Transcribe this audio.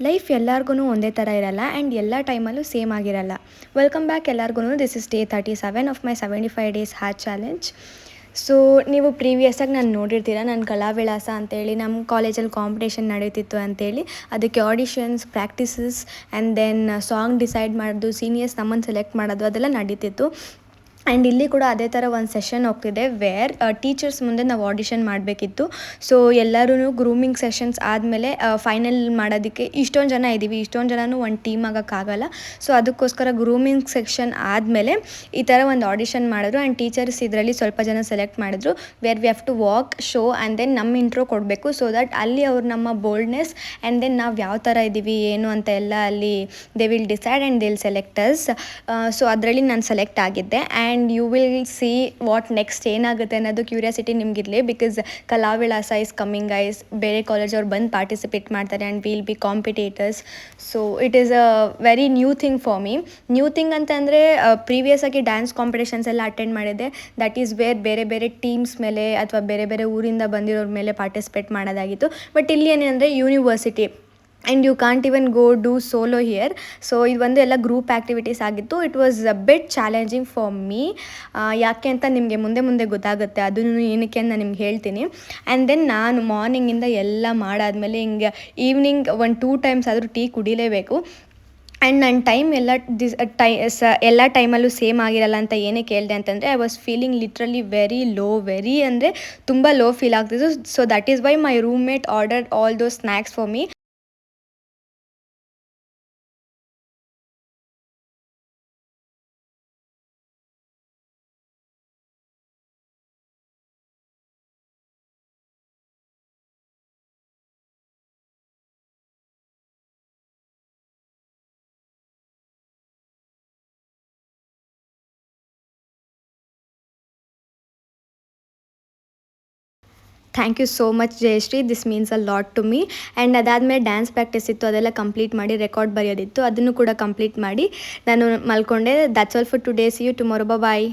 Life ಎಲ್ಲರಿಗೂ ಒಂದೇ ಥರ ಇರಲ್ಲ ಆ್ಯಂಡ್ ಎಲ್ಲ ಟೈಮಲ್ಲೂ ಸೇಮ್ ಆಗಿರಲ್ಲ. ವೆಲ್ಕಮ್ ಬ್ಯಾಕ್ ಎಲ್ಲರಿಗೂ. This is day 37 of my 75 days heart challenge. So ನೀವು ಪ್ರೀವಿಯಸ್ಸಾಗಿ ನಾನು ನೋಡಿರ್ತೀರ, ನಾನು ಕಲಾವಿಲಾಸ ಅಂತೇಳಿ ನಮ್ಮ ಕಾಲೇಜಲ್ಲಿ ಕಾಂಪಿಟೇಷನ್ ನಡೀತಿತ್ತು ಅಂತೇಳಿ, ಅದಕ್ಕೆ auditions, practices and then song decide ಮಾಡೋದು, ಸೀನಿಯರ್ಸ್ ನಮ್ಮನ್ನು ಸೆಲೆಕ್ಟ್ ಮಾಡೋದು ಅದೆಲ್ಲ ನಡೀತಿತ್ತು. ಆ್ಯಂಡ್ ಇಲ್ಲಿ ಕೂಡ ಅದೇ ಥರ ಒಂದು ಸೆಷನ್ ಹೋಗ್ತಿದೆ ವೇರ್ ಟೀಚರ್ಸ್ ಮುಂದೆ ನಾವು ಆಡಿಷನ್ ಮಾಡಬೇಕಿತ್ತು. ಸೊ ಎಲ್ಲರೂ ಗ್ರೂಮಿಂಗ್ ಸೆಷನ್ಸ್ ಆದಮೇಲೆ ಫೈನಲ್ ಮಾಡೋದಕ್ಕೆ ಇಷ್ಟೊಂದು ಜನ ಇದ್ದೀವಿ, ಇಷ್ಟೊಂದು ಜನನೂ ಒಂದು ಟೀಮ್ ಆಗೋಕ್ಕಾಗಲ್ಲ. ಸೊ ಅದಕ್ಕೋಸ್ಕರ ಗ್ರೂಮಿಂಗ್ ಸೆಕ್ಷನ್ ಆದಮೇಲೆ ಈ ಥರ ಒಂದು ಆಡಿಷನ್ ಮಾಡಿದ್ರು ಆ್ಯಂಡ್ ಟೀಚರ್ಸ್ ಇದರಲ್ಲಿ ಸ್ವಲ್ಪ ಜನ ಸೆಲೆಕ್ಟ್ ಮಾಡಿದ್ರು where we have to walk, show and then ನಮ್ಮ ಇಂಟ್ರೋ ಕೊಡಬೇಕು. ಸೊ ದಟ್ ಅಲ್ಲಿ ಅವ್ರು ನಮ್ಮ ಬೋಲ್ಡ್ನೆಸ್ ಆ್ಯಂಡ್ ದೆನ್ ನಾವು ಯಾವ ಥರ ಇದ್ದೀವಿ ಏನು ಅಂತ ಎಲ್ಲ ಅಲ್ಲಿ they will decide and they will select us. So ಅದರಲ್ಲಿ ನಾನು ಸೆಲೆಕ್ಟ್ ಆಗಿದ್ದೆ and you will see what next ಏನಾಗುತ್ತೆ ಅನ್ನೋದು ಕ್ಯೂರಿಯಾಸಿಟಿ ನಿಮಗಿರಲಿ. Because Kalavilasa is coming guys, ಬೇರೆ ಕಾಲೇಜವ್ರು ಬಂದು ಪಾರ್ಟಿಸಿಪೇಟ್ ಮಾಡ್ತಾರೆ and will be competitors. So it is a very new thing for me. New thing ಅಂತಂದರೆ ಪ್ರೀವಿಯಸ್ ಆಗಿ ಡ್ಯಾನ್ಸ್ ಕಾಂಪಿಟೇಷನ್ಸ್ ಎಲ್ಲ ಅಟೆಂಡ್ ಮಾಡಿದ್ದೆ. ದಟ್ ಈಸ್ ವೇರ್ ಬೇರೆ ಬೇರೆ ಟೀಮ್ಸ್ ಮೇಲೆ ಅಥವಾ ಬೇರೆ ಬೇರೆ ಊರಿಂದ ಬಂದಿರೋರ ಮೇಲೆ ಪಾರ್ಟಿಸಿಪೇಟ್ ಮಾಡೋದಾಗಿತ್ತು. ಬಟ್ ಇಲ್ಲಿ ಏನಂದರೆ university and you can't even go do solo here. So ಇದು ಒಂದು ಎಲ್ಲ ಗ್ರೂಪ್ ಆ್ಯಕ್ಟಿವಿಟೀಸ್ ಆಗಿತ್ತು. It was a bit challenging for me. ಯಾಕೆ ಅಂತ ನಿಮಗೆ ಮುಂದೆ ಮುಂದೆ ಗೊತ್ತಾಗುತ್ತೆ, ಅದನ್ನು ಏನಕ್ಕೆ ಅಂತ ನಾನು ನಿಮ್ಗೆ ಹೇಳ್ತೀನಿ. ಆ್ಯಂಡ್ ದೆನ್ ನಾನು ಮಾರ್ನಿಂಗಿಂದ ಎಲ್ಲ ಮಾಡಾದಮೇಲೆ ಹಿಂಗೆ ಈವ್ನಿಂಗ್ 1-2 ಟೈಮ್ಸ್ ಆದರೂ ಟೀ ಕುಡಿಲೇಬೇಕು. ಆ್ಯಂಡ್ ನನ್ನ ಟೈಮ್ ಎಲ್ಲ ಟೈಮಲ್ಲೂ ಸೇಮ್ ಆಗಿರಲ್ಲ ಅಂತ ಏನೇ ಕೇಳಿದೆ ಅಂತಂದರೆ, I was feeling literally very low, very ಅಂದರೆ ತುಂಬ ಲೋ ಫೀಲ್ ಆಗ್ತಿತ್ತು. So that is why my roommate ordered all those snacks for me. Thank you so much Jayashree, this means a lot to me. And ಅದಾದಮೇಲೆ dance practice ಇತ್ತು, ಅದೆಲ್ಲ complete ಮಾಡಿ record ಬರೆಯೋದಿತ್ತು, ಅದನ್ನು ಕೂಡ complete ಮಾಡಿ ನಾನು ಮಲ್ಕೊಂಡೆ. That's all for today. See you tomorrow. Bye.